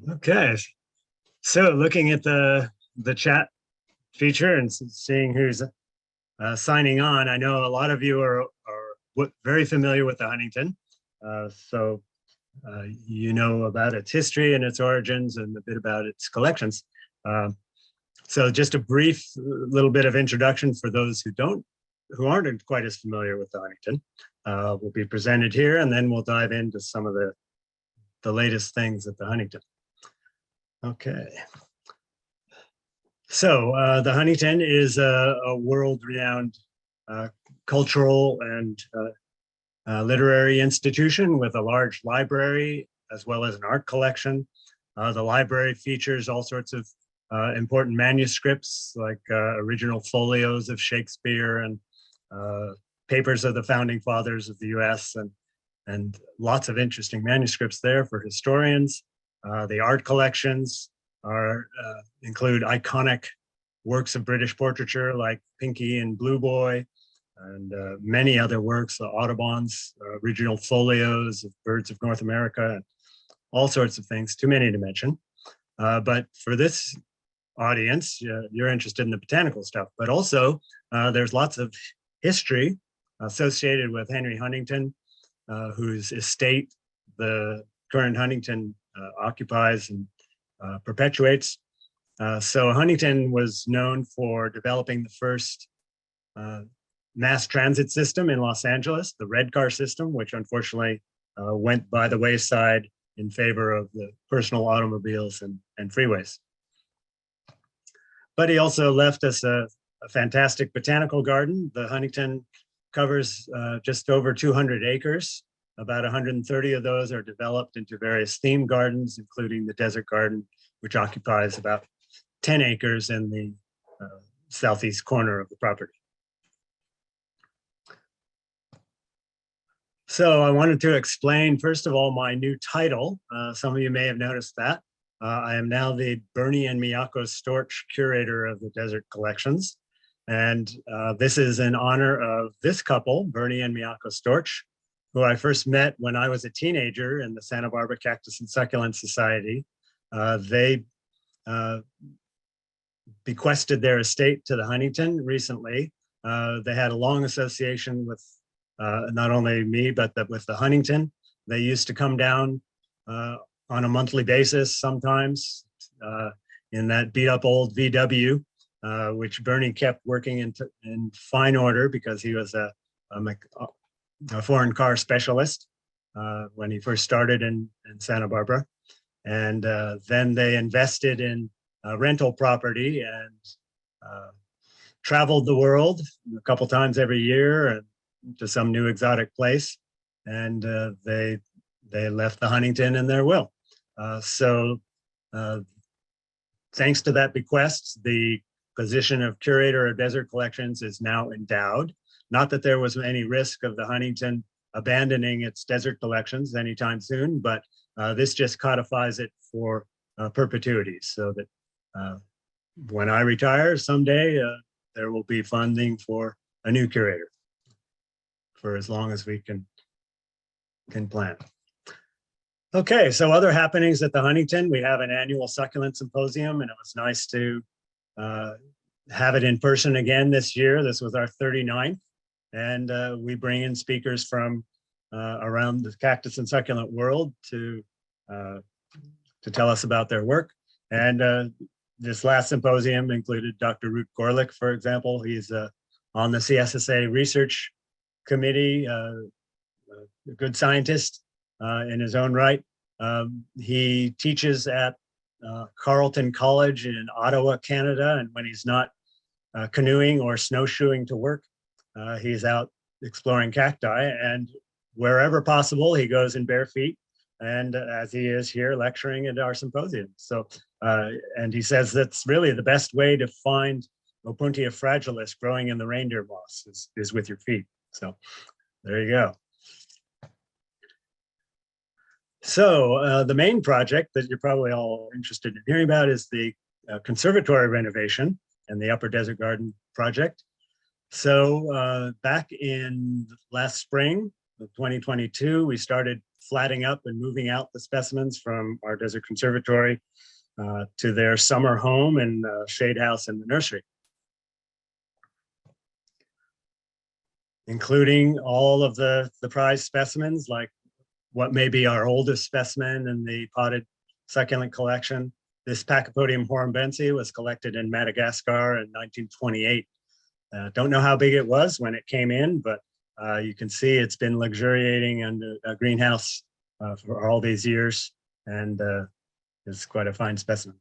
Okay, so looking at the chat feature and seeing who's signing on, I know a lot of you are very familiar with the Huntington. You know about its history and its origins and a bit about its collections. So just a brief little bit of introduction for those who aren't quite as familiar with the Huntington will be presented here, and then we'll dive into some of the latest things at the Huntington. Okay. So the Huntington is a world-renowned cultural and literary institution with a large library as well as an art collection. The library features all sorts of important manuscripts like original folios of Shakespeare and papers of the founding fathers of the US and lots of interesting manuscripts there for historians. The art collections include iconic works of British portraiture like Pinky and Blue Boy, and many other works, Audubon's original folios of birds of North America, and all sorts of things, too many to mention. But for this audience, you're interested in the botanical stuff, but also there's lots of history associated with Henry Huntington, whose estate the current Huntington occupies and perpetuates. So Huntington was known for developing the first mass transit system in Los Angeles, the red car system, which unfortunately went by the wayside in favor of the personal automobiles and freeways. But he also left us a fantastic botanical garden. The Huntington covers just over 200 acres. About 130 of those are developed into various theme gardens, including the Desert Garden, which occupies about 10 acres in the southeast corner of the property. So I wanted to explain, first of all, my new title. Some of you may have noticed that. I am now the Bernie and Miyako Storch Curator of the Desert Collections. And this is in honor of this couple, Bernie and Miyako Storch, who I first met when I was a teenager in the Santa Barbara Cactus and Succulent Society. They bequested their estate to the Huntington recently. They had a long association with not only me, but with the Huntington. They used to come down on a monthly basis sometimes in that beat up old VW, which Bernie kept working in fine order because he was a foreign car specialist when he first started in Santa Barbara. And then they invested in rental property and traveled the world a couple times every year and to some new exotic place. And they left the Huntington in their will. So thanks to that bequest, the position of curator of desert collections is now endowed. Not that there was any risk of the Huntington abandoning its desert collections anytime soon, but this just codifies it for perpetuity, so that when I retire someday, there will be funding for a new curator for as long as we can plan. Okay, so other happenings at the Huntington, we have an annual succulent symposium, and it was nice to have it in person again this year. This was our 39th. And we bring in speakers from around the cactus and succulent world to tell us about their work. And this last symposium included Dr. Ruth Gorlick, for example. He's on the CSSA research committee, a good scientist in his own right. He teaches at Carleton College in Ottawa, Canada, and when he's not canoeing or snowshoeing to work, he's out exploring cacti, and wherever possible, he goes in bare feet, and as he is here lecturing at our symposium. So, and he says that's really the best way to find Opuntia fragilis growing in the reindeer moss is with your feet. So there you go. So the main project that you're probably all interested in hearing about is the conservatory renovation and the Upper Desert Garden project. So back in last spring of 2022, we started flatting up and moving out the specimens from our desert conservatory to their summer home and shade house in the nursery, including all of the prized specimens, like what may be our oldest specimen in the potted succulent collection. This Pachypodium horrumbense was collected in Madagascar in 1928. Don't know how big it was when it came in, but you can see it's been luxuriating under a greenhouse for all these years, and it's quite a fine specimen.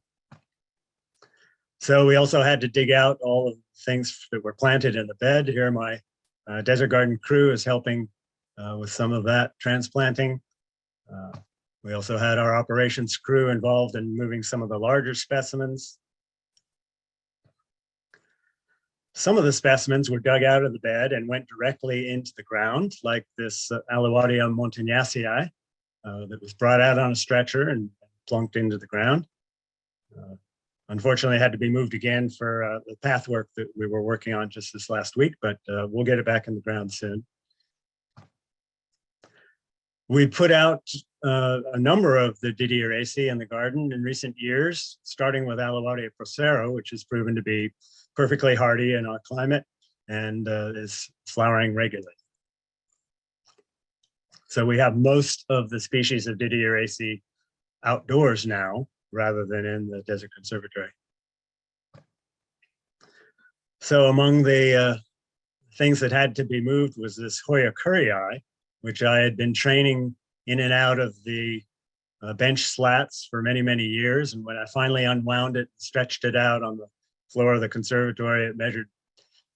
So we also had to dig out all of the things that were planted in the bed. Here my desert garden crew is helping with some of that transplanting. We also had our operations crew involved in moving some of the larger specimens. Some of the specimens were dug out of the bed and went directly into the ground, like this Alouatia montagnacii that was brought out on a stretcher and plunked into the ground. Unfortunately, it had to be moved again for the path work that we were working on just this last week, but we'll get it back in the ground soon. We put out a number of the Didieraceae in the garden in recent years, starting with Alouatia procera, which has proven to be perfectly hardy in our climate and is flowering regularly. So we have most of the species of Didieraceae outdoors now, rather than in the desert conservatory. So among the things that had to be moved was this Hoya currii, which I had been training in and out of the bench slats for many, many years. And when I finally unwound it, stretched it out on the floor of the conservatory, it measured,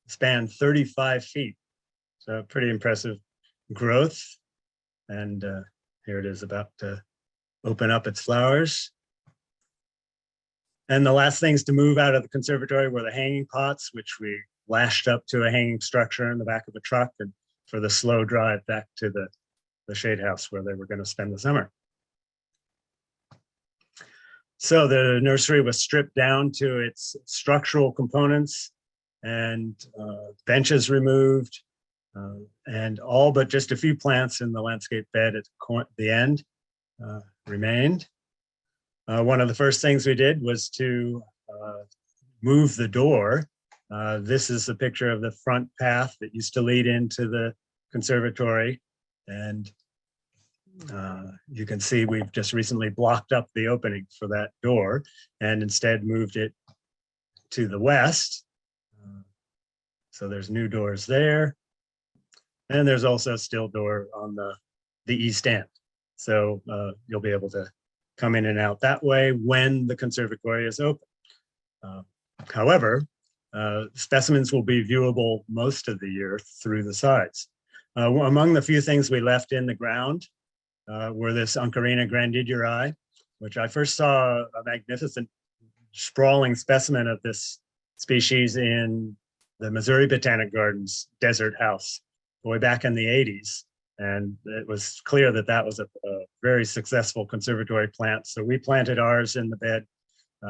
spanned 35 feet. So pretty impressive growth. And here it is about to open up its flowers. And the last things to move out of the conservatory were the hanging pots, which we lashed up to a hanging structure in the back of a truck and for the slow drive back to the shade house where they were going to spend the summer. So the nursery was stripped down to its structural components and benches removed, and all but just a few plants in the landscape bed at the end remained. One of the first things we did was to move the door. This is a picture of the front path that used to lead into the conservatory. And you can see we've just recently blocked up the opening for that door and instead moved it to the west. So there's new doors there. And there's also a still door on the east end. So you'll be able to come in and out that way when the conservatory is open. However, specimens will be viewable most of the year through the sides. Among the few things we left in the ground were this Oncorina grandiduri, which I first saw a magnificent sprawling specimen of this species in the Missouri Botanic Gardens desert house way back in the 80s. And it was clear that that was a very successful conservatory plant. So we planted ours in the bed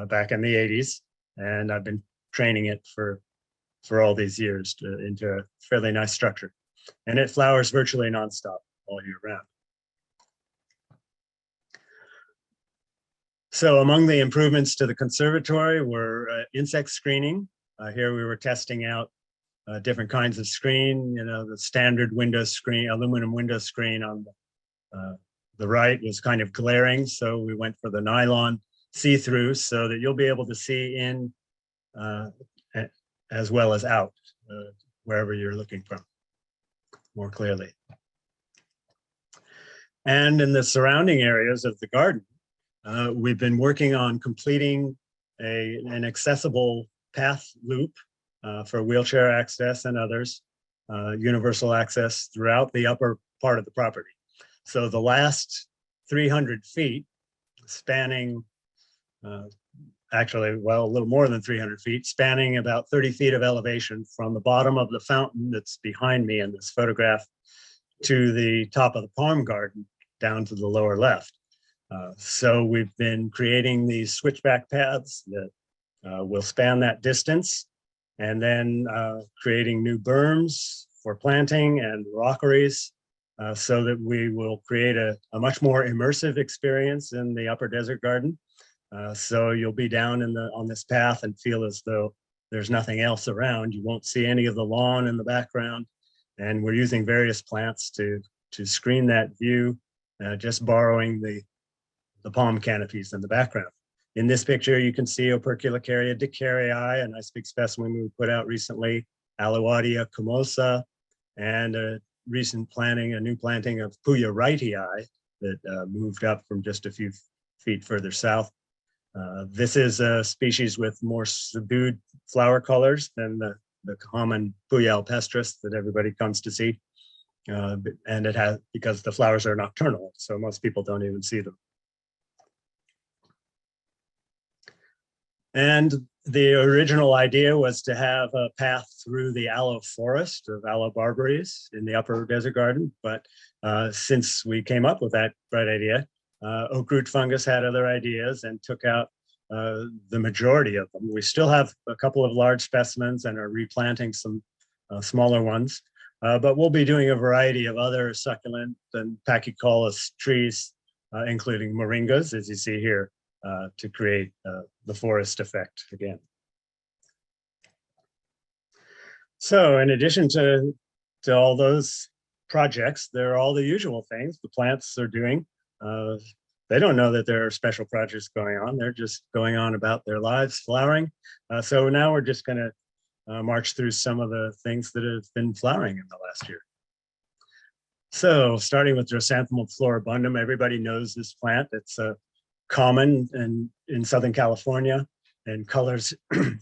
back in the 80s, and I've been training it for all these years into a fairly nice structure. And it flowers virtually nonstop all year round. So among the improvements to the conservatory were insect screening. Here we were testing out different kinds of screen. You know, the standard window screen, aluminum window screen on the right was kind of glaring. So we went for the nylon see-through so that you'll be able to see in as well as out wherever you're looking from more clearly. And in the surrounding areas of the garden, we've been working on completing an accessible path loop for wheelchair access and others, universal access throughout the upper part of the property. So the last 300 feet spanning, actually, well, a little more than 300 feet, spanning about 30 feet of elevation from the bottom of the fountain that's behind me in this photograph to the top of the palm garden down to the lower left. So we've been creating these switchback paths that will span that distance, and then creating new berms for planting and rockeries so that we will create a much more immersive experience in the upper desert garden. So you'll be down on this path and feel as though there's nothing else around. You won't see any of the lawn in the background. And we're using various plants to screen that view, just borrowing the palm canopies in the background. In this picture, you can see Operculocaria dickerii, a nice big specimen we put out recently, Aloadia comosa, and a new planting of Puya wrightii that moved up from just a few feet further south. This is a species with more subdued flower colors than the common Puya alpestris that everybody comes to see. And it has, because the flowers are nocturnal, so most people don't even see them. And the original idea was to have a path through the aloe forest of aloe barbaries in the upper desert garden. But since we came up with that bright idea, oak root fungus had other ideas and took out the majority of them. We still have a couple of large specimens and are replanting some smaller ones. But we'll be doing a variety of other succulent and pachycolous trees, including moringas, as you see here, to create the forest effect again. So in addition to all those projects, there are all the usual things the plants are doing. They don't know that there are special projects going on. They're just going on about their lives, flowering. So now we're just going to march through some of the things that have been flowering in the last year. So starting with Drosanthemum floribundum, everybody knows this plant. It's common in Southern California and colors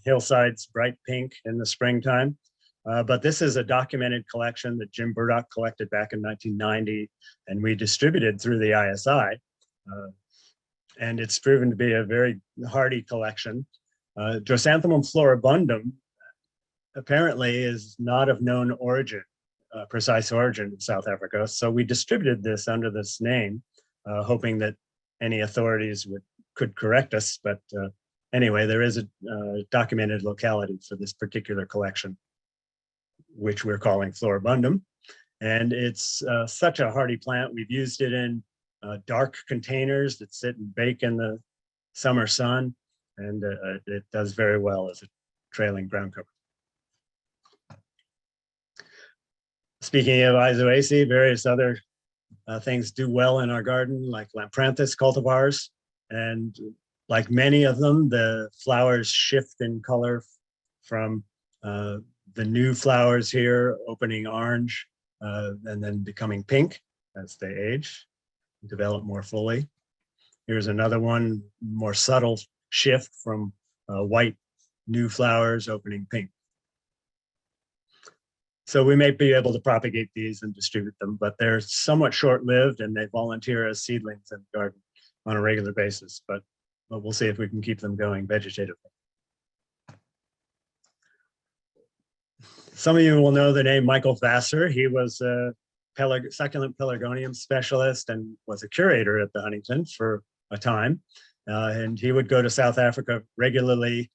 hillsides bright pink in the springtime. But this is a documented collection that Jim Burdock collected back in 1990, and we distributed through the ISI. And it's proven to be a very hardy collection. Drosanthemum floribundum apparently is not of known origin, precise origin in South Africa. So we distributed this under this name, hoping that any authorities could correct us. But anyway, there is a documented locality for this particular collection, which we're calling floribundum. And it's such a hardy plant. We've used it in dark containers that sit and bake in the summer sun, and it does very well as a trailing ground cover. Speaking of Isoaceae, various other things do well in our garden, like Lampranthus cultivars. And like many of them, the flowers shift in color from the new flowers here, opening orange, and then becoming pink as they age, develop more fully. Here's another one, more subtle shift from white new flowers opening pink. So we may be able to propagate these and distribute them, but they're somewhat short-lived and they volunteer as seedlings in the garden on a regular basis, but we'll see if we can keep them going vegetatively. Some of you will know the name Michael Vassar. He was a succulent pelargonium specialist and was a curator at the Huntington for a time. And he would go to South Africa regularly,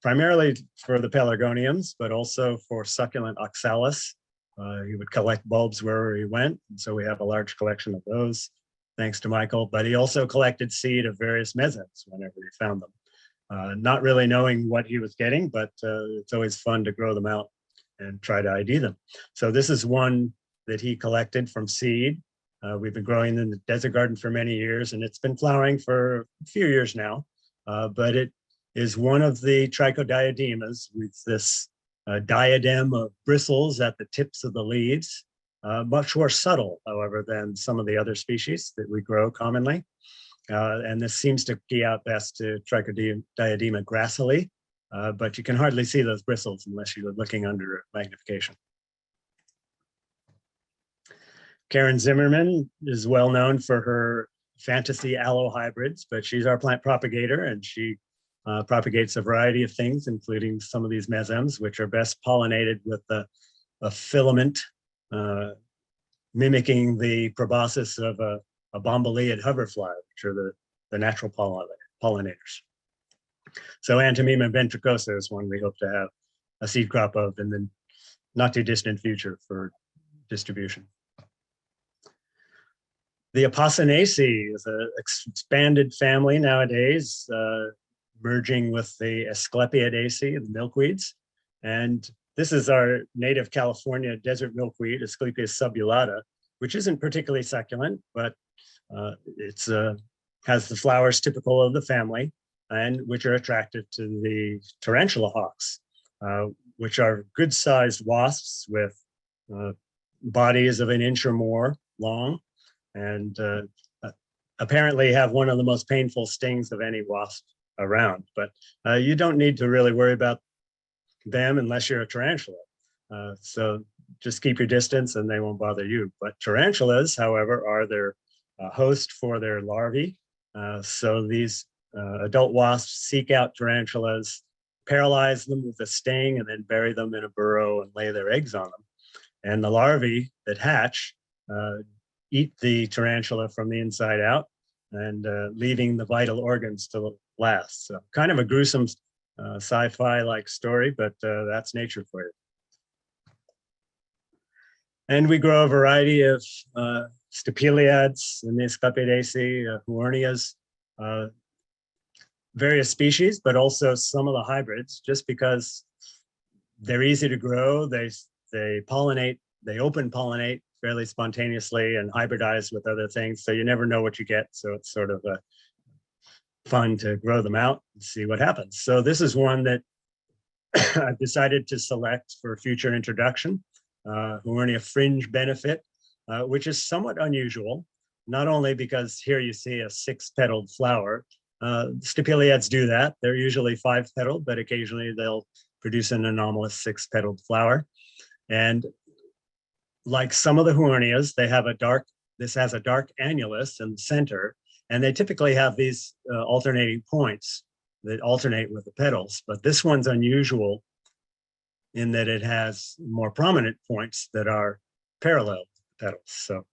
primarily for the pelargoniums, but also for succulent oxalis. He would collect bulbs wherever he went. And so we have a large collection of those, thanks to Michael. But he also collected seed of various mesons whenever he found them. Not really knowing what he was getting, but it's always fun to grow them out and try to ID them. So this is one that he collected from seed. We've been growing in the desert garden for many years, and it's been flowering for a few years now. But it is one of the trichodiodemas with this diadem of bristles at the tips of the leaves, much more subtle, however, than some of the other species that we grow commonly. And this seems to key out best to Trichodiadema gracile, but you can hardly see those bristles unless you're looking under magnification. Karen Zimmerman is well known for her fantasy aloe hybrids, but she's our plant propagator, and she propagates a variety of things, including some of these mesems, which are best pollinated with a filament mimicking the proboscis of a bombyliid hoverfly, which are the natural pollinators. So Antimema ventricosa is one we hope to have a seed crop of in the not too distant future for distribution. The Apocynaceae is an expanded family nowadays, merging with the Asclepiadaceae, the milkweeds. And this is our native California desert milkweed, Asclepias subulata, which isn't particularly succulent, but it's has the flowers typical of the family and which are attractive to the tarantula hawks, which are good-sized wasps with bodies of an inch or more long, and apparently have one of the most painful stings of any wasp around. But you don't need to really worry about them unless you're a tarantula. So just keep your distance and they won't bother you. But tarantulas, however, are their host for their larvae. So these adult wasps seek out tarantulas, paralyze them with a sting, and then bury them in a burrow and lay their eggs on them. And the larvae that hatch eat the tarantula from the inside out, and leaving the vital organs to last. So kind of a gruesome sci-fi like story, but that's nature for you. And we grow a variety of stapeliads and the Asclepiadaceae, huornias, various species, but also some of the hybrids, just because they're easy to grow. They pollinate, they open pollinate fairly spontaneously and hybridize with other things. So you never know what you get. So it's sort of fun to grow them out and see what happens. So this is one that I've decided to select for future introduction, Huornia fringe benefit, which is somewhat unusual, not only because here you see a 6-petaled flower. Stapeliads do that. They're usually 5-petaled, but occasionally they'll produce an anomalous 6-petaled flower. And like some of the Huornias, this has a dark annulus in the center, and they typically have these alternating points that alternate with the petals. But this one's unusual in that it has more prominent points that are parallel to the petals. So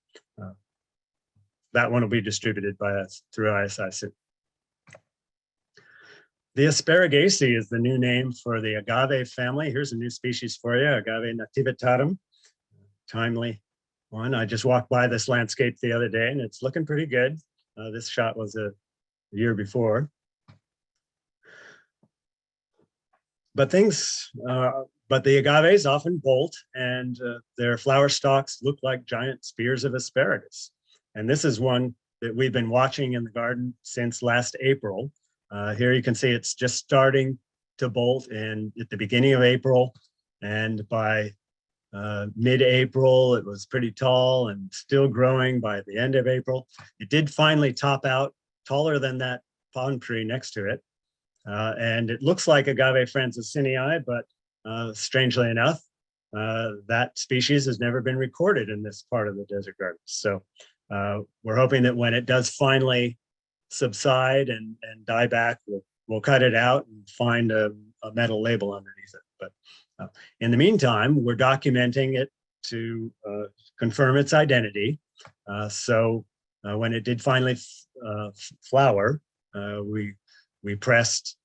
that one will be distributed by us through ISI soon. The Asparagaceae is the new name for the agave family. Here's a new species for you, Agave nativitatum. Timely one. I just walked by this landscape the other day and it's looking pretty good. This shot was a year before. But the agaves often bolt, and their flower stalks look like giant spears of asparagus. And this is one that we've been watching in the garden since last April. Here you can see it's just starting to bolt at the beginning of April, and by mid-April, it was pretty tall and still growing by the end of April. It did finally top out taller than that palm tree next to it. And it looks like Agave franciscinii, but strangely enough, that species has never been recorded in this part of the desert garden. So we're hoping that when it does finally subside and die back, we'll cut it out and find a metal label underneath it. But in the meantime, we're documenting it to confirm its identity. So when it did finally flower, we pressed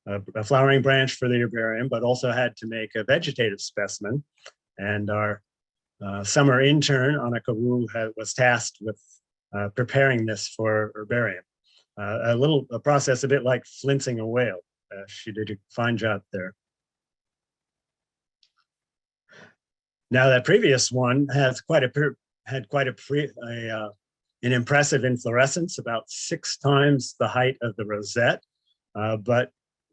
a flowering branch for the herbarium, but also had to make a vegetative specimen. And our summer intern, Annika Wu, was tasked with preparing this for herbarium. A process a bit like flintsing a whale. She did a fine job there. Now that previous one has an impressive inflorescence, about 6 times the height of the rosette. But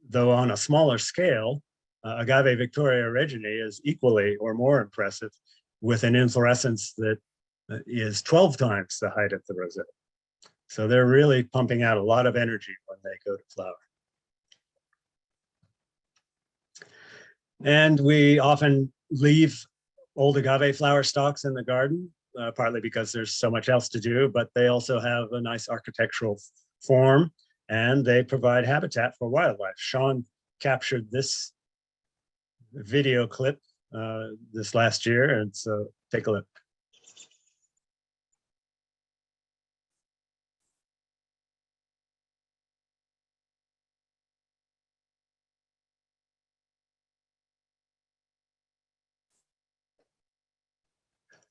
though on a smaller scale, Agave Victoria reginae is equally or more impressive, with an inflorescence that is 12 times the height of the rosette. So they're really pumping out a lot of energy when they go to flower. And we often leave old agave flower stalks in the garden, partly because there's so much else to do, but they also have a nice architectural form and they provide habitat for wildlife. Sean captured this video clip this last year, and so take a look.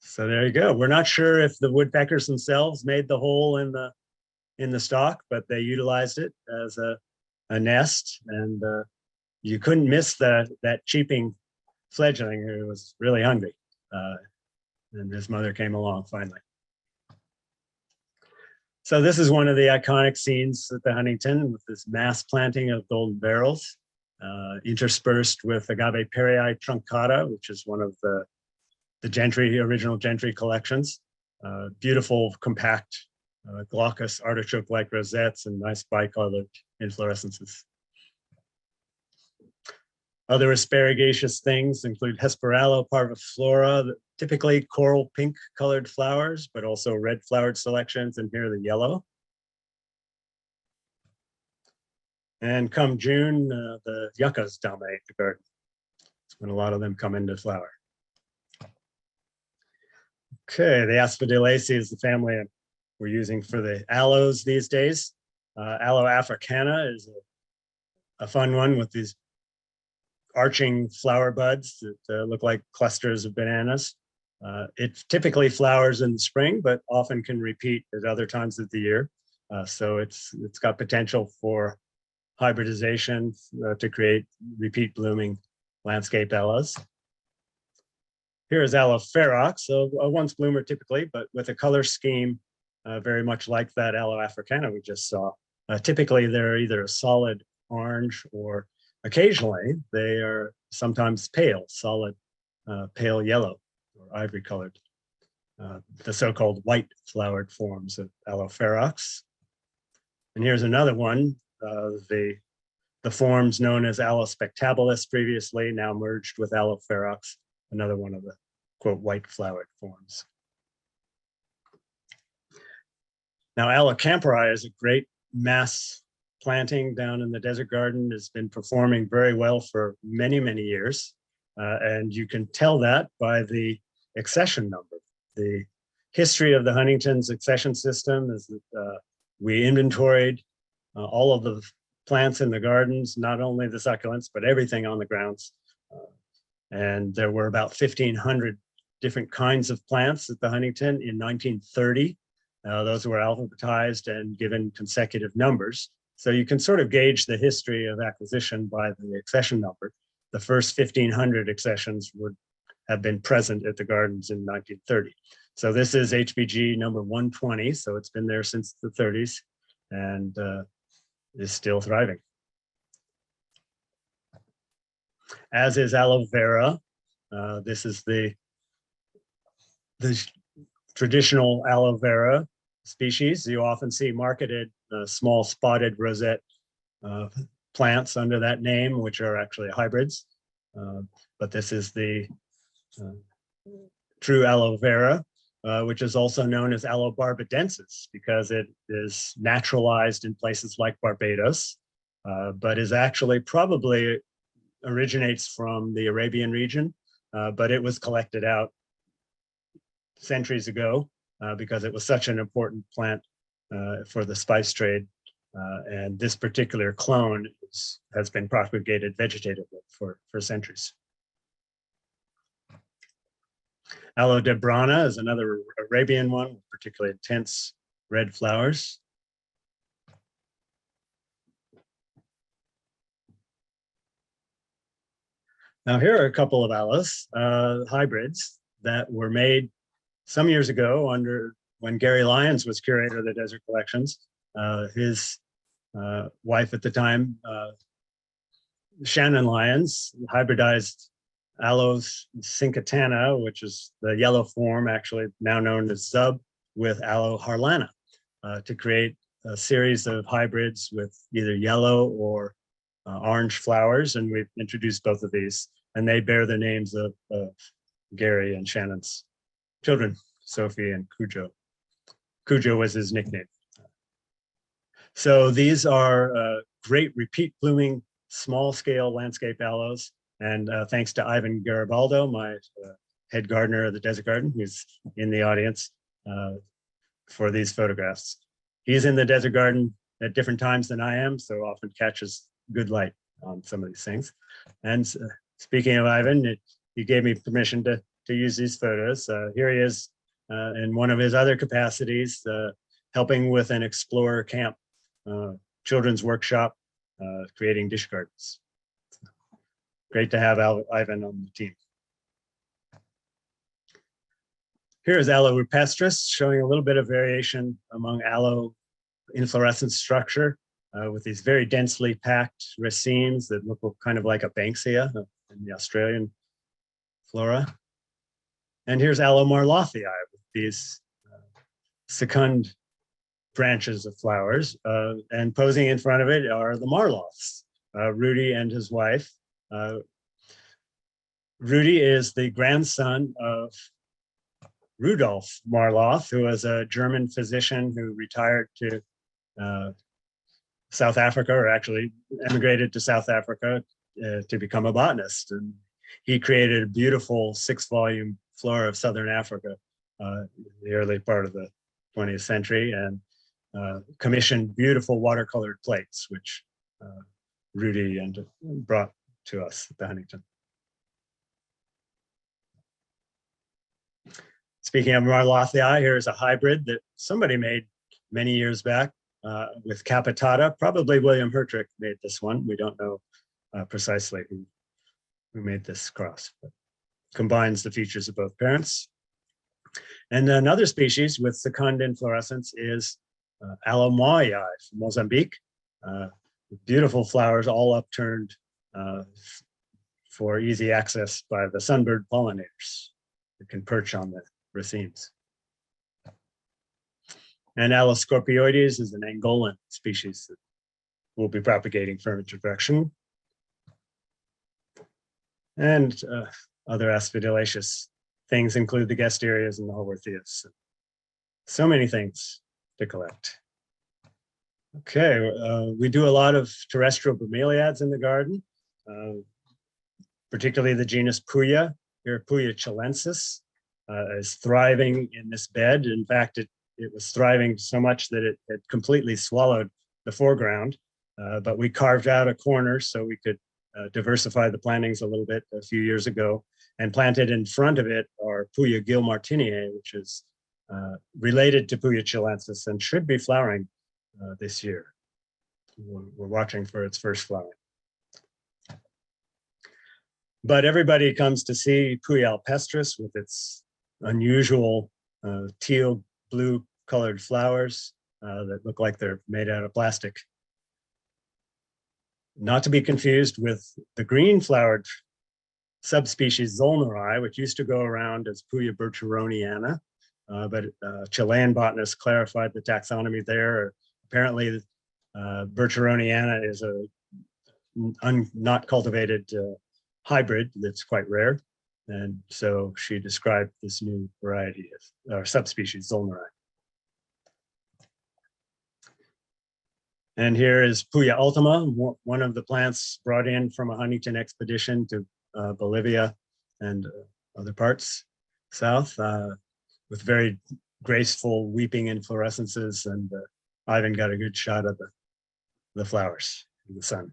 So there you go. We're not sure if the woodpeckers themselves made the hole in the stalk, but they utilized it as a nest, and you couldn't miss that cheeping fledgling who was really hungry. And his mother came along finally. So this is one of the iconic scenes at the Huntington with this mass planting of golden barrels, interspersed with Agave Perryi truncata, which is one of the original Gentry collections. Beautiful, compact, glaucous artichoke-like rosettes and nice bicolored inflorescences. Other asparaginous things include Hesperella parviflora, typically coral pink colored flowers, but also red flowered selections, and here the yellow. And come June, the yuccas dominate the garden. That's when a lot of them come into flower. Okay, the Asphodelaceae is the family we're using for the aloes these days. Aloe africana is a fun one with these arching flower buds that look like clusters of bananas. It typically flowers in the spring, but often can repeat at other times of the year. So it's got potential for hybridization to create repeat blooming landscape aloes. Here is Aloe ferox, so a once bloomer typically, but with a color scheme very much like that Aloe africana we just saw. Typically, they're either a solid orange or occasionally they are sometimes pale, solid pale yellow or ivory colored. The so-called white flowered forms of Aloe ferox. And here's another one, the forms known as Aloe spectabilis previously, now merged with Aloe ferox, another one of the quote white flowered forms. Now, Aloe camperi is a great mass planting down in the desert garden. Has been performing very well for many, many years. And you can tell that by the accession number. The history of the Huntington's accession system is that we inventoried all of the plants in the gardens, not only the succulents, but everything on the grounds. And there were about 1,500 different kinds of plants at the Huntington in 1930. Those were alphabetized and given consecutive numbers. So you can sort of gauge the history of acquisition by the accession number. The first 1,500 accessions would have been present at the gardens in 1930. So this is HBG number 120. So it's been there since the 30s and is still thriving. As is aloe vera. This is the traditional aloe vera species. You often see marketed small spotted rosette plants under that name, which are actually hybrids. But this is the true aloe vera, which is also known as Aloe barbadensis because it is naturalized in places like Barbados, but is actually probably originates from the Arabian region, but it was collected out centuries ago because it was such an important plant for the spice trade. And this particular clone has been propagated vegetatively for centuries. Aloe debrana is another Arabian one, with particularly intense red flowers. Now here are a couple of aloes, hybrids that were made some years ago when Gary Lyons was curator of the desert collections. His wife at the time, Shannon Lyons, hybridized Aloes cincitana, which is the yellow form, actually now known as Zub, with Aloe harlana to create a series of hybrids with either yellow or orange flowers. And we've introduced both of these, and they bear the names of Gary and Shannon's children, Sophie and Cujo. Cujo was his nickname. So these are great repeat blooming, small scale landscape aloes. And thanks to Ivan Garibaldo, my head gardener of the Desert Garden, who's in the audience for these photographs. He's in the Desert Garden at different times than I am, so often catches good light on some of these things. And speaking of Ivan, he gave me permission to to use these photos. Here he is in one of his other capacities, helping with an Explorer Camp children's workshop, creating dish gardens. Great to have Ivan on the team. Here is Aloe rupestris, showing a little bit of variation among aloe inflorescence structure with these very densely packed racemes that look kind of like a Banksia in the Australian flora. And here's Aloe marlothii with these secund branches of flowers, and posing in front of it are the marloths, Rudy and his wife. Rudy is the grandson of Rudolf Marloth, who was a German physician who retired to South Africa, or actually emigrated to South Africa to become a botanist. And he created a beautiful 6-volume flora of Southern Africa in the early part of the 20th century, and commissioned beautiful watercolored plates, which Rudy brought to us at the Huntington. Speaking of marlothii, here's a hybrid that somebody made many years back with capitata. Probably William Hertrick made this one. We don't know precisely who made this cross, but combines the features of both parents. And another species with secund inflorescence is Aloe moai from Mozambique. Beautiful flowers, all upturned for easy access by the sunbird pollinators that can perch on the racemes. And Aloe scorpioides is an Angolan species that will be propagating for introduction. And other aspidolaceous things include the Gasterias and the Haworthias. So many things to collect. Okay, we do a lot of terrestrial bromeliads in the garden, particularly the genus Puya. Here, Puya chilensis is thriving in this bed. In fact, it was thriving so much that it had completely swallowed the foreground, but we carved out a corner so we could diversify the plantings a little bit a few years ago, and planted in front of it are Puya gilmartiniae, which is related to Puya chilensis and should be flowering this year. We're watching for its first flowering. But everybody comes to see Puya alpestris with its unusual teal blue colored flowers that look like they're made out of plastic. Not to be confused with the green flowered subspecies Zollneri, which used to go around as Puya burcheroniana, but Chilean botanists clarified the taxonomy there. Apparently, burcheroniana is a not cultivated hybrid that's quite rare. And so she described this new variety or subspecies Zollneri. And here is Puya ultima, one of the plants brought in from a Huntington expedition to Bolivia and other parts south, with very graceful weeping inflorescences, and Ivan got a good shot of the flowers in the sun.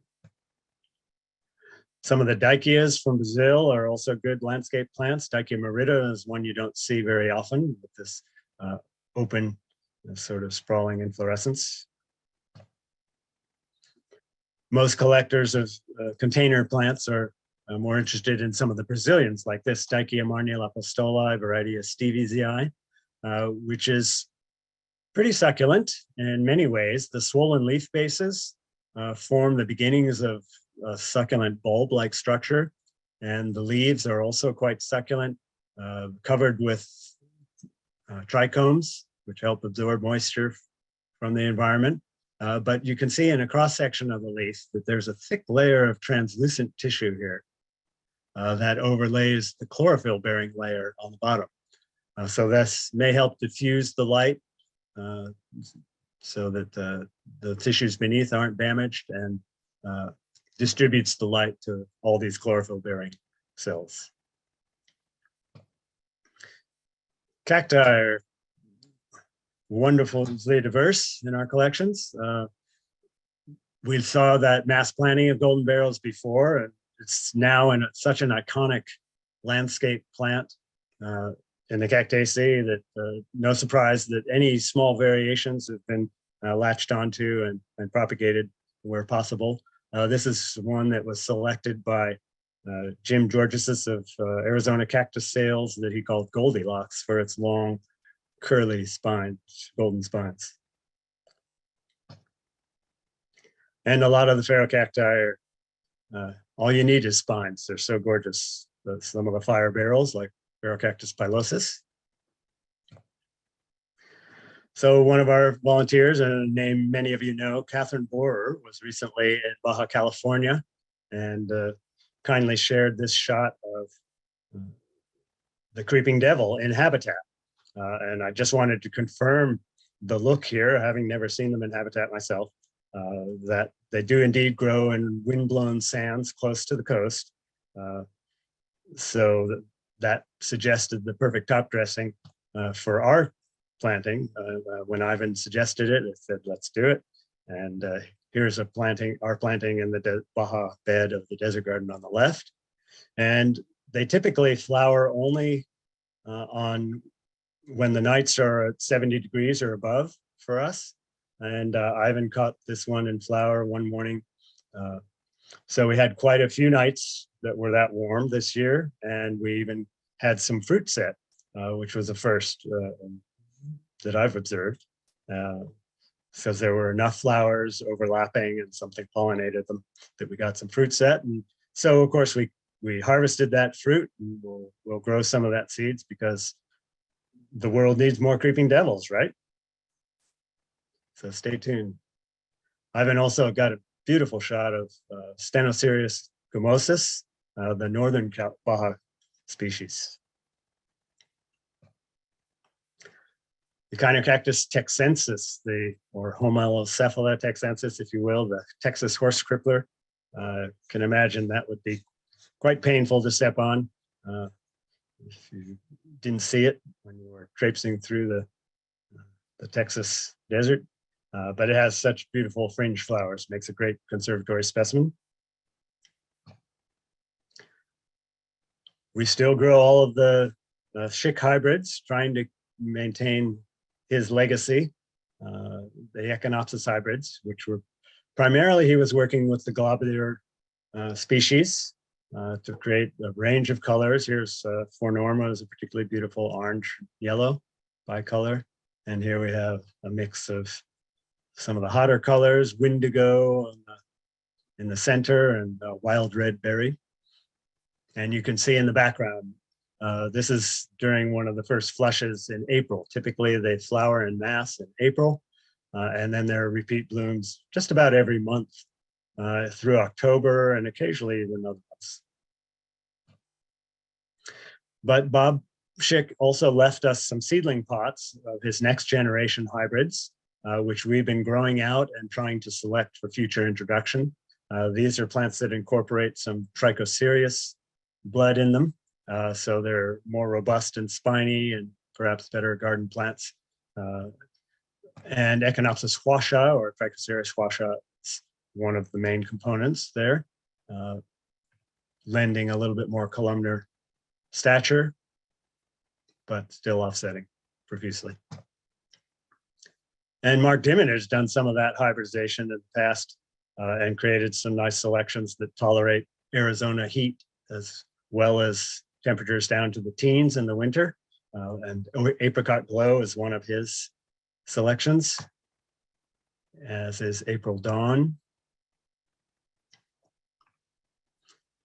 Some of the Daikias from Brazil are also good landscape plants. Daikia merita is one you don't see very often, with this open sort of sprawling inflorescence. Most collectors of container plants are more interested in some of the Brazilians, like this Daikia marniel apostoli, variety of Stevesii, which is pretty succulent in many ways. The swollen leaf bases form the beginnings of a succulent bulb-like structure, and the leaves are also quite succulent, covered with trichomes, which help absorb moisture from the environment. But you can see in a cross-section of the leaf that there's a thick layer of translucent tissue here that overlays the chlorophyll-bearing layer on the bottom. So this may help diffuse the light so that the tissues beneath aren't damaged, and distributes the light to all these chlorophyll-bearing cells. Cacti are wonderfully diverse in our collections. We saw that mass planting of golden barrels before, and it's now in such an iconic landscape plant in the Cactaceae that no surprise that any small variations have been latched onto and propagated where possible. This is one that was selected by Jim Georgesis of Arizona Cactus Sales that he called Goldilocks for its long, curly spines, golden spines. And a lot of the ferrocacti are, all you need is spines. They're so gorgeous. Some of the fire barrels, like Ferrocactus pilosus. So one of our volunteers, and a name many of you know, Catherine Borer, was recently in Baja California and kindly shared this shot of the creeping devil in habitat. And I just wanted to confirm the look here, having never seen them in habitat myself, that they do indeed grow in windblown sands close to the coast. So that suggested the perfect top dressing for our planting. When Ivan suggested it, I said, let's do it. And here's our planting in the Baja bed of the desert garden on the left. And they typically flower only on when the nights are at 70 degrees or above for us. And Ivan caught this one in flower one morning. So we had quite a few nights that were that warm this year. And we even had some fruit set, which was a first that I've observed. Because there were enough flowers overlapping and something pollinated them that we got some fruit set. And so of course we harvested that fruit and we'll grow some of that seeds because the world needs more creeping devils, right? So stay tuned. Ivan also got a beautiful shot of Stenocerius gomosus, the northern Baja species. The Echinocactus texensis, or Homilocephala texensis, if you will, the Texas horse crippler. Can imagine that would be quite painful to step on if you didn't see it when you were traipsing through the Texas desert. But it has such beautiful fringe flowers, makes a great conservatory specimen. We still grow all of the Schick hybrids, trying to maintain his legacy, the Echinopsis hybrids, which were primarily he was working with the globular species to create a range of colors. Here's Fornorma is a particularly beautiful orange yellow bicolor. And here we have a mix of some of the hotter colors, Windigo in the center and wild red berry. And you can see in the background, this is during one of the first flushes in April. Typically they flower in mass in April, and then there are repeat blooms just about every month through October and occasionally even other months. But Bob Schick also left us some seedling pots of his next generation hybrids, which we've been growing out and trying to select for future introduction. These are plants that incorporate some Trichocereus blood in them. So they're more robust and spiny and perhaps better garden plants. And Echinopsis huasha or Trichocereus huasha is one of the main components there, lending a little bit more columnar stature, but still offsetting profusely. And Mark Dimon has done some of that hybridization in the past and created some nice selections that tolerate Arizona heat as well as temperatures down to the teens in the winter. And Apricot Glow is one of his selections, as is April Dawn.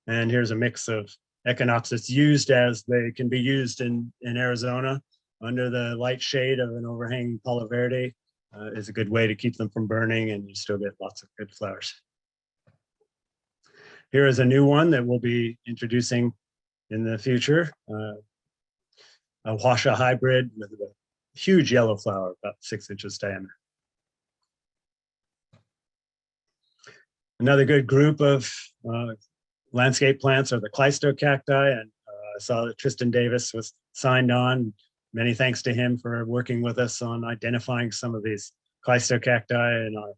And here's a mix of Echinopsis used as they can be used in Arizona under the light shade of an overhanging Palo Verde. Is a good way to keep them from burning, and you still get lots of good flowers. Here is a new one that we'll be introducing in the future, a huasha hybrid with a huge yellow flower, about 6 inches diameter. Another good group of landscape plants are the Cleistocacti, and I saw that Tristan Davis was signed on. Many thanks to him for working with us on identifying some of these Cleistocacti in our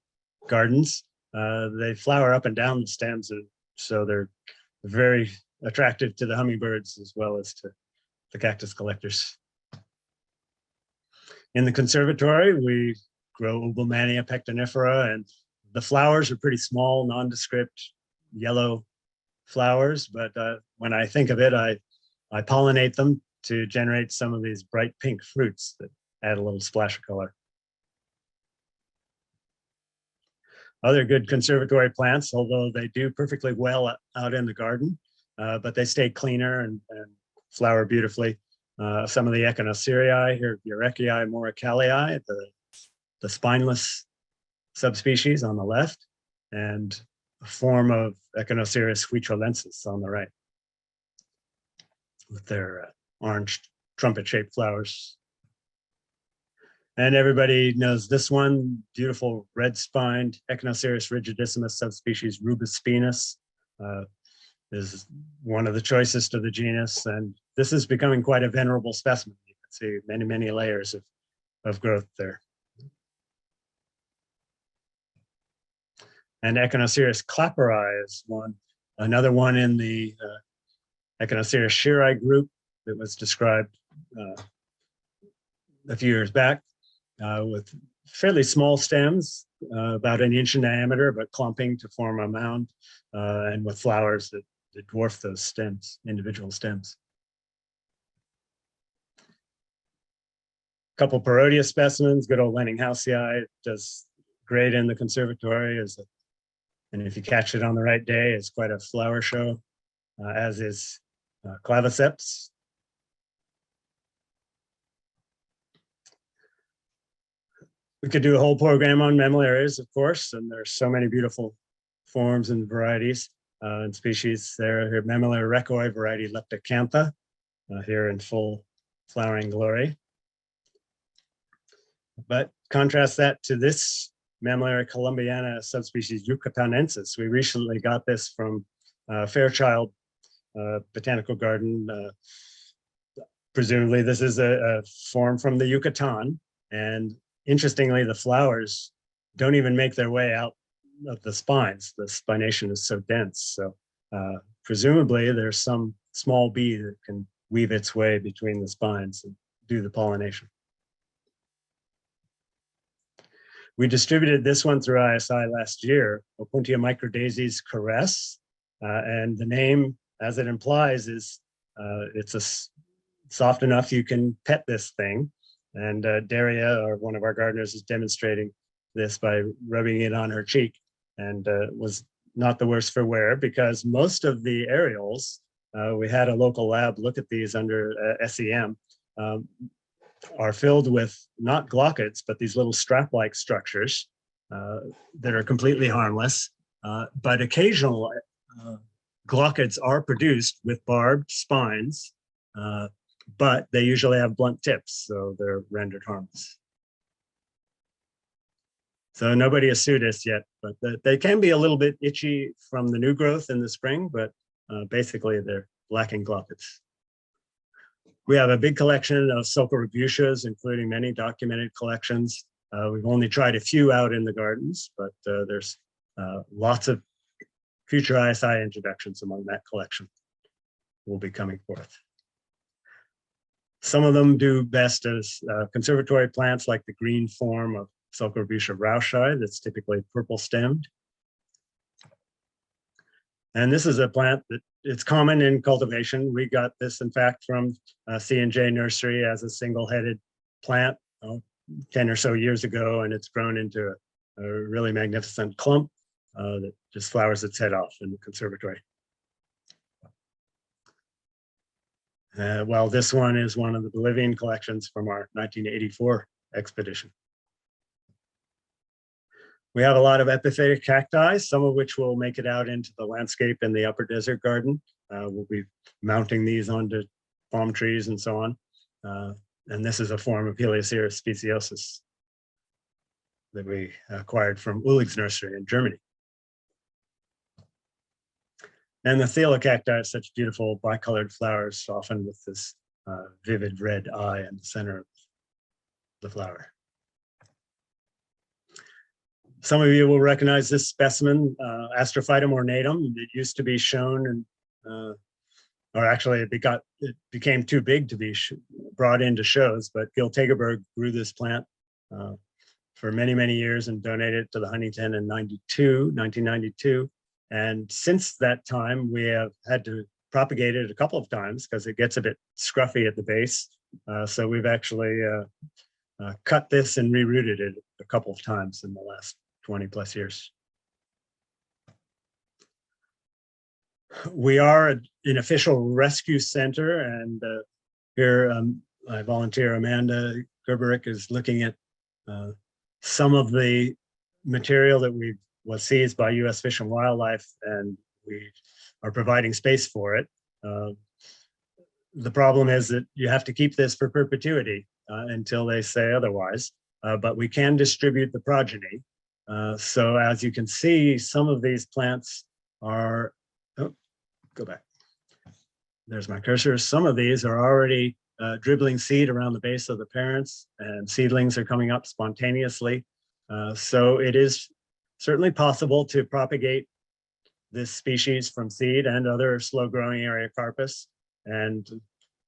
gardens. They flower up and down the stems, so they're very attractive to the hummingbirds as well as to the cactus collectors. In the conservatory, we grow Ubelmania pectinifera, and the flowers are pretty small, nondescript yellow flowers. But when I think of it, I pollinate them to generate some of these bright pink fruits that add a little splash of color. Other good conservatory plants, although they do perfectly well out in the garden, but they stay cleaner and flower beautifully. Some of the Echinocereae, here, Eurechiae moricalii, the spineless subspecies on the left, and a form of Echinocereus huitrolensis on the right, with their orange trumpet-shaped flowers. And everybody knows this one, beautiful red-spined Echinocereus rigidissimus subspecies rubispinus, is one of the choicest of the genus, and this is becoming quite a venerable specimen. You can see many, many layers of growth there. And Echinocereus clapperi is another one in the Echinocereus schirri group that was described a few years back, with fairly small stems, about an inch in diameter, but clumping to form a mound, and with flowers that dwarf those stems, individual stems. A couple Parodia specimens, good old Lenninghausii does great in the conservatory, and if you catch it on the right day, it's quite a flower show, as is Claviceps. We could do a whole program on Mammillarias, of course, and there's so many beautiful forms and varieties and species there. Here, Mammillaria recoi variety Leptocantha, here in full flowering glory. But contrast that to this Mammillaria columbiana subspecies Yucatanensis. We recently got this from Fairchild Botanical Garden. Presumably this is a form from the Yucatan, and interestingly, the flowers don't even make their way out of the spines. The spination is so dense. So presumably there's some small bee that can weave its way between the spines and do the pollination. We distributed this one through ISI last year, Opuntia microdaisies caress, and the name, as it implies, is it's soft enough you can pet this thing. And Daria, or one of our gardeners, is demonstrating this by rubbing it on her cheek, and was not the worse for wear, because most of the aerials, we had a local lab look at these under SEM, are filled with not glochids, but these little strap-like structures that are completely harmless. But occasional glochids are produced with barbed spines, but they usually have blunt tips, so they're rendered harmless. So nobody has sued us yet, but they can be a little bit itchy from the new growth in the spring, but basically they're lacking glochids. We have a big collection of Sulcorabusias, including many documented collections. We've only tried a few out in the gardens, but there's lots of future ISI introductions among that collection will be coming forth. Some of them do best as conservatory plants, like the green form of Sulcorabusia rauschii that's typically purple stemmed. And this is a plant that it's common in cultivation. We got this, in fact, from C&J Nursery as a single-headed plant 10 or so years ago, and it's grown into a really magnificent clump that just flowers its head off in the conservatory. Well, this one is one of the Bolivian collections from our 1984 expedition. We have a lot of epiphytic cacti, some of which will make it out into the landscape in the upper desert garden. We'll be mounting these onto palm trees and so on. And this is a form of Heliocereus speciosus that we acquired from Uhlig's nursery in Germany. And the thelocacti are such beautiful bicolored flowers, often with this vivid red eye in the center of the flower. Some of you will recognize this specimen, Astrophytum ornatum. It used to be shown in or actually it became too big to be brought into shows, but Gil Tegerberg grew this plant for many, many years and donated it to the Huntington in 1992. And since that time, we have had to propagate it a couple of times because it gets a bit scruffy at the base. So we've actually cut this and rerouted it a couple of times in the last 20 plus years. We are an official rescue center, and here my volunteer Amanda Gerberick is looking at some of the material that was seized by U.S. Fish and Wildlife, and we are providing space for it. The problem is that you have to keep this for perpetuity until they say otherwise, but we can distribute the progeny. So as you can see, some of these plants are, go back. There's my cursor. Some of these are already dribbling seed around the base of the parents, and seedlings are coming up spontaneously. So it is certainly possible to propagate this species from seed and other slow-growing Eriocarpus. And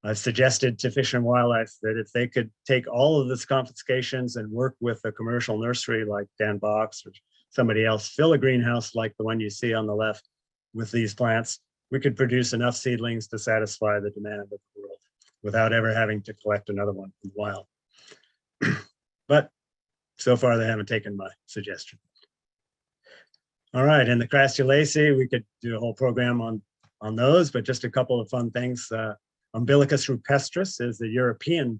I've suggested to Fish and Wildlife that if they could take all of this confiscations and work with a commercial nursery like Dan Box or somebody else, fill a greenhouse like the one you see on the left with these plants, we could produce enough seedlings to satisfy the demand of the world without ever having to collect another one from the wild. But so far, they haven't taken my suggestion. All right, and the Crassulaceae, we could do a whole program on those, but just a couple of fun things. Umbilicus rupestris is the European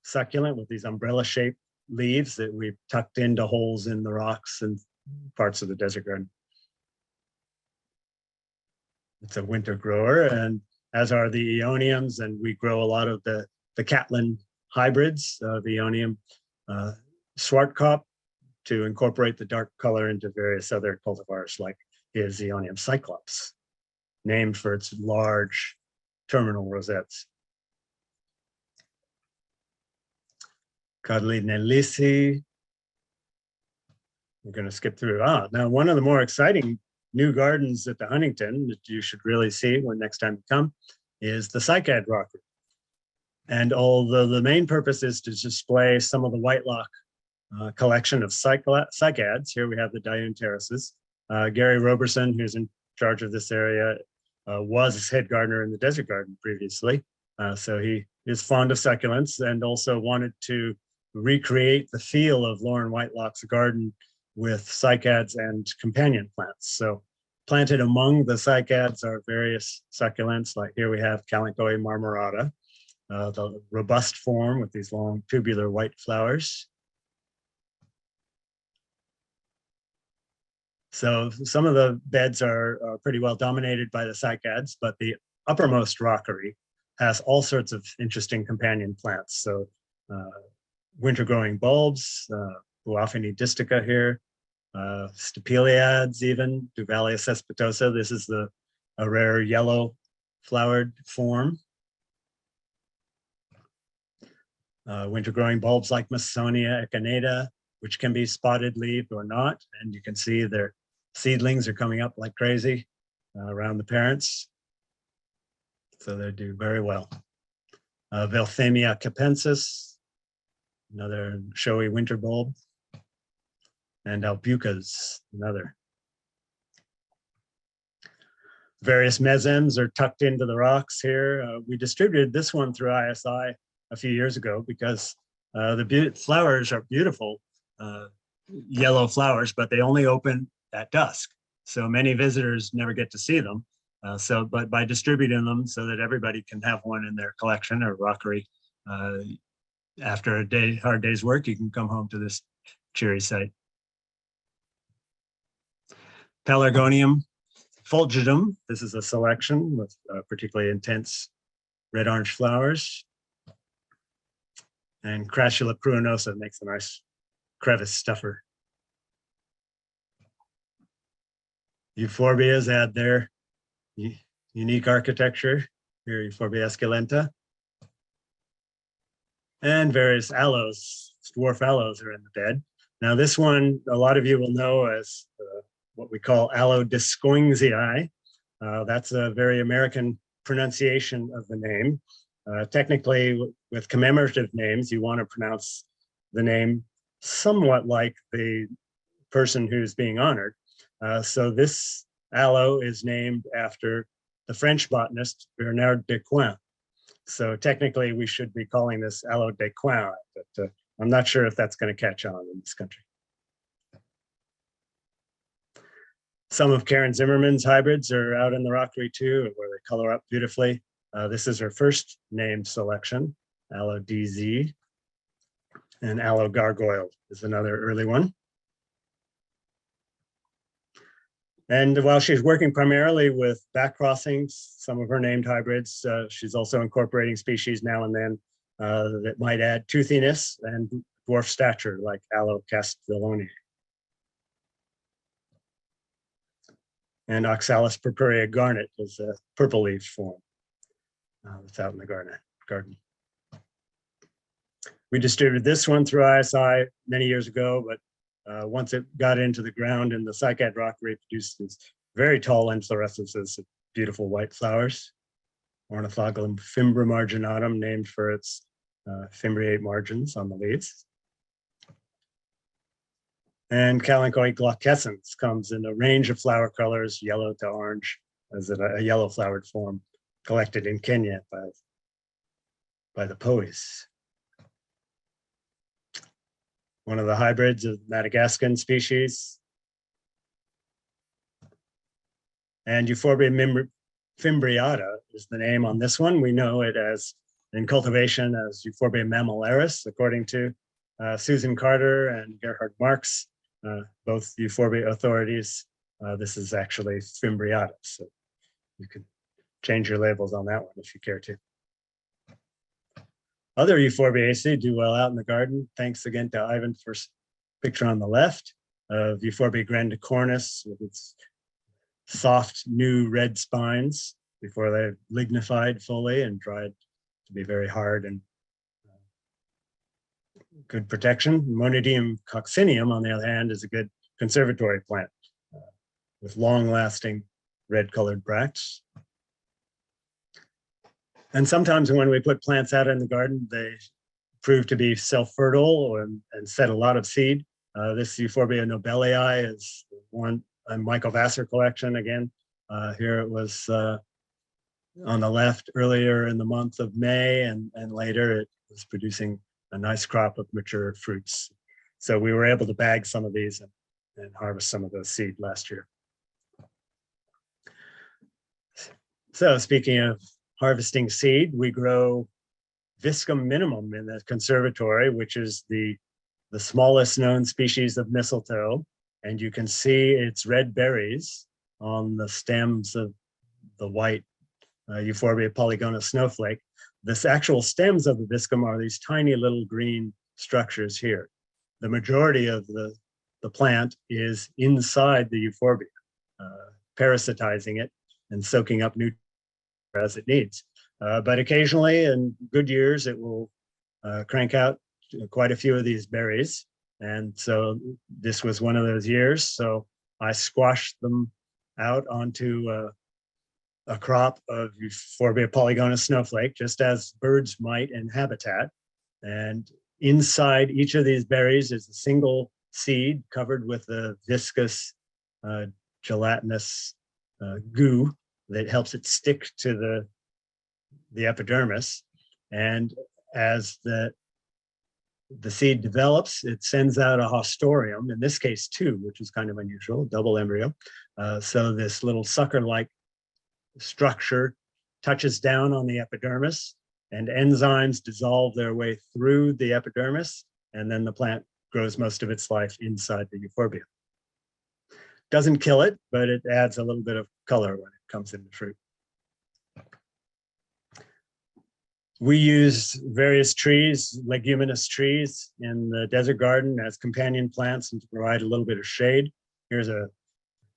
succulent with these umbrella-shaped leaves that we've tucked into holes in the rocks and parts of the desert garden. It's a winter grower, and as are the Aeoniums, and we grow a lot of the Catlin hybrids of Aeonium Swartkop to incorporate the dark color into various other cultivars, like his Aeonium Cyclops, named for its large terminal rosettes. Codlinelisi. We're going to skip through. Now one of the more exciting new gardens at the Huntington that you should really see when next time you come is the cycad rockery. And although the main purpose is to display some of the Whitelock collection of cycads, here we have the Dioon terraces. Gary Roberson, who's in charge of this area, was head gardener in the desert garden previously. So he is fond of succulents and also wanted to recreate the feel of Lauren Whitelock's garden with cycads and companion plants. So planted among the cycads are various succulents, like here we have Kalanchoe marmorata, the robust form with these long tubular white flowers. So some of the beds are pretty well dominated by the cycads, but the uppermost rockery has all sorts of interesting companion plants. So winter growing bulbs, Boaphene distica here, Stapeliads even, Duvalia cespitosa. This is a rare yellow flowered form. Winter growing bulbs like Masonia echinata, which can be spotted leaved or not. And you can see their seedlings are coming up like crazy around the parents. So they do very well. Velthamia capensis, another showy winter bulb. And albucas, another. Various mesems are tucked into the rocks here. We distributed this one through ISI a few years ago because the flowers are beautiful, yellow flowers, but they only open at dusk. So many visitors never get to see them. But by distributing them so that everybody can have one in their collection or rockery, after a hard day's work, you can come home to this cheery sight. Pelargonium fulgidum. This is a selection with particularly intense red-orange flowers. And Crassula pruinosa makes a nice crevice stuffer. Euphorbias add their unique architecture. Here, Euphorbia esculenta. And various aloes, dwarf aloes are in the bed. Now this one, a lot of you will know as what we call Aloe discoinsii. That's a very American pronunciation of the name. Technically, with commemorative names, you want to pronounce the name somewhat like the person who's being honored. So this aloe is named after the French botanist Bernard Descoings. So technically, we should be calling this aloe Descoings, but I'm not sure if that's going to catch on in this country. Some of Karen Zimmerman's hybrids are out in the rockery too, where they color up beautifully. This is her first name selection, Aloe DZ, and Aloe Gargoyle is another early one. And while she's working primarily with back crossings, some of her named hybrids, she's also incorporating species now and then that might add toothiness and dwarf stature, like Aloe Castelloni. And Oxalis purpurea garnet is a purple leaf form that's out in the garden. We distributed this one through ISI many years ago, but once it got into the ground in the cycad rockery, produced these very tall inflorescences of beautiful white flowers. Ornithogalum fimbrimarginatum, named for its fimbriate margins on the leaves. And Kalanchoe glaucescens comes in a range of flower colors, yellow to orange, as a yellow flowered form collected in Kenya by the Poes. One of the hybrids of Madagascan species. And Euphorbia fimbriata is the name on this one. We know it as, in cultivation, as Euphorbia mammillaris, according to Susan Carter and Gerhard Marx, both Euphorbia authorities. This is actually fimbriata, so you can change your labels on that one if you care to. Other Euphorbiaceae do well out in the garden. Thanks again to Ivan for picture on the left of Euphorbia grandicornis with its soft new red spines before they're lignified fully and dried to be very hard and good protection. Monodium coccineum, on the other hand, is a good conservatory plant with long-lasting red-colored bracts. And sometimes when we put plants out in the garden, they prove to be self-fertile and set a lot of seed. This Euphorbia nobelii is one, a Michael Vassar collection again. Here it was on the left earlier in the month of May, and later it was producing a nice crop of mature fruits. So we were able to bag some of these and harvest some of those seed last year. So speaking of harvesting seed, we grow Viscum minimum in the conservatory, which is the smallest known species of mistletoe. And you can see its red berries on the stems of the white Euphorbia polygona snowflake. The actual stems of the Viscum are these tiny little green structures here. The majority of the plant is inside the Euphorbia, parasitizing it and soaking up nutrients as it needs. But occasionally, in good years, it will crank out quite a few of these berries. And so this was one of those years. So I squashed them out onto a crop of Euphorbia polygona snowflake, just as birds might in habitat. And inside each of these berries is a single seed covered with a viscous, gelatinous goo that helps it stick to the epidermis. And as the seed develops, it sends out a haustorium, in this case two, which is kind of unusual, double embryo. So this little sucker-like structure touches down on the epidermis, and enzymes dissolve their way through the epidermis, and then the plant grows most of its life inside the Euphorbia. Doesn't kill it, but it adds a little bit of color when it comes into fruit. We use various trees, leguminous trees, in the desert garden as companion plants and to provide a little bit of shade. Here's a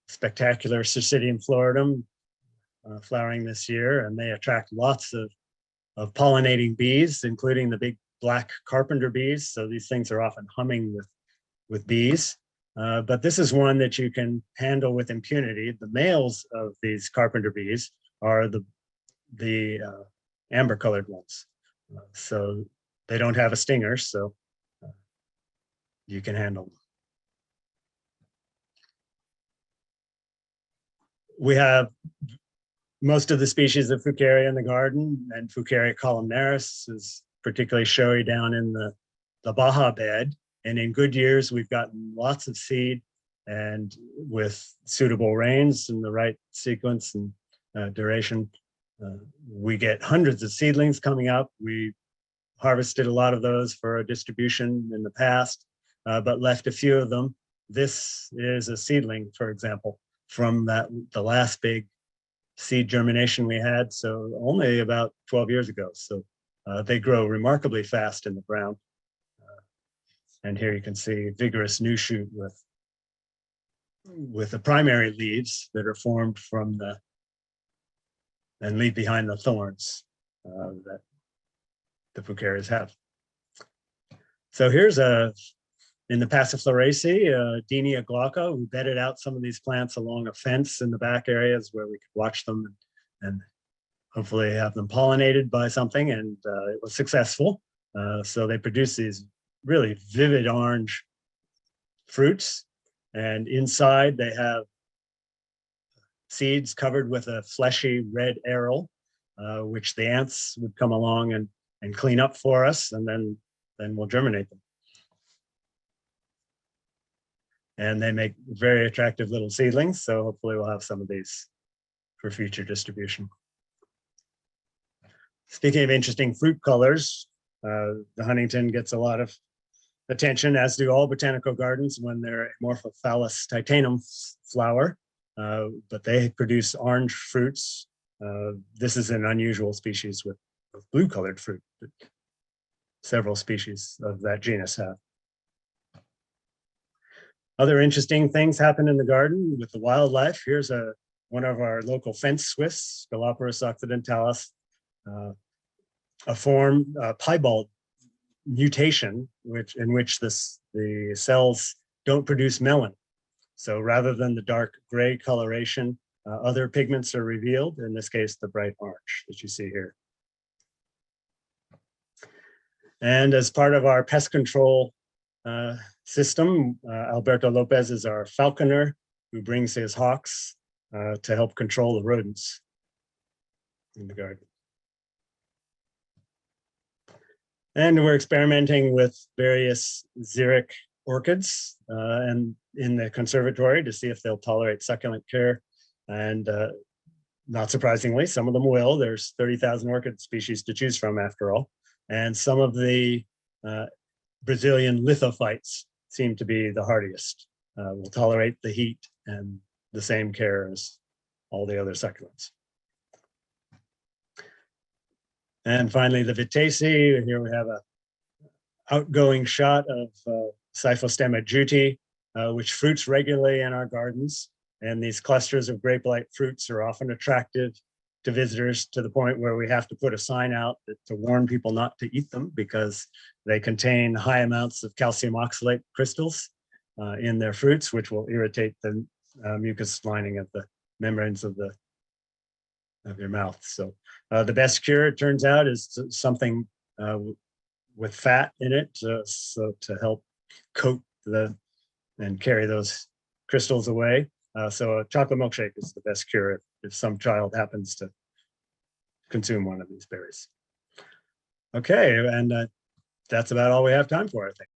spectacular Circidium floridum flowering this year, and they attract lots of pollinating bees, including the big black carpenter bees. So these things are often humming with bees. But this is one that you can handle with impunity. The males of these carpenter bees are the the amber colored ones. So they don't have a stinger, so you can handle them. We have most of the species of Fucaria in the garden, and Fucaria columnaris is particularly showy down in the Baja bed. And in good years, we've gotten lots of seed, and with suitable rains and the right sequence and duration, we get hundreds of seedlings coming up. We harvested a lot of those for a distribution in the past, but left a few of them. This is a seedling, for example, from the last big seed germination we had, so only about 12 years ago. So they grow remarkably fast in the ground. And here you can see vigorous new shoot with the primary leaves that are formed from and leave behind the thorns that the Fucarias have. So here's in the Passifloraceae, Denia glauca, we bedded out some of these plants along a fence in the back areas where we could watch them and hopefully have them pollinated by something, and it was successful. So they produce these really vivid orange fruits, and inside they have seeds covered with a fleshy red aril, which the ants would come along and clean up for us, and then we'll germinate them. And they make very attractive little seedlings, so hopefully we'll have some of these for future distribution. Speaking of interesting fruit colors, the Huntington gets a lot of attention, as do all botanical gardens, when they're Amorphophallus titanum flower, but they produce orange fruits. This is an unusual species with blue colored fruit that several species of that genus have. Other interesting things happen in the garden with the wildlife. Here's one of our local fence swifts, Scoloporus occidentalis, a form, piebald mutation, in which the cells don't produce melanin. So rather than the dark gray coloration, other pigments are revealed, in this case, the bright orange that you see here. And as part of our pest control system, Alberto Lopez is our falconer who brings his hawks to help control the rodents in the garden. And we're experimenting with various xeric orchids and in the conservatory to see if they'll tolerate succulent care. And not surprisingly, some of them will. There's 30,000 orchid species to choose from after all. And some of the Brazilian lithophytes seem to be the hardiest, will tolerate the heat and the same care as all the other succulents. And finally, the Vitaceae. Here we have a outgoing shot of Cyphostemma juti, which fruits regularly in our gardens. And these clusters of grape-like fruits are often attractive to visitors, to the point where we have to put a sign out to warn people not to eat them, because they contain high amounts of calcium oxalate crystals in their fruits, which will irritate the mucus lining of the membranes of your mouth. So the best cure, it turns out, is something with fat in it, so to help coat and carry those crystals away. So a chocolate milkshake is the best cure if some child happens to consume one of these berries. Okay, and that's about all we have time for, I think.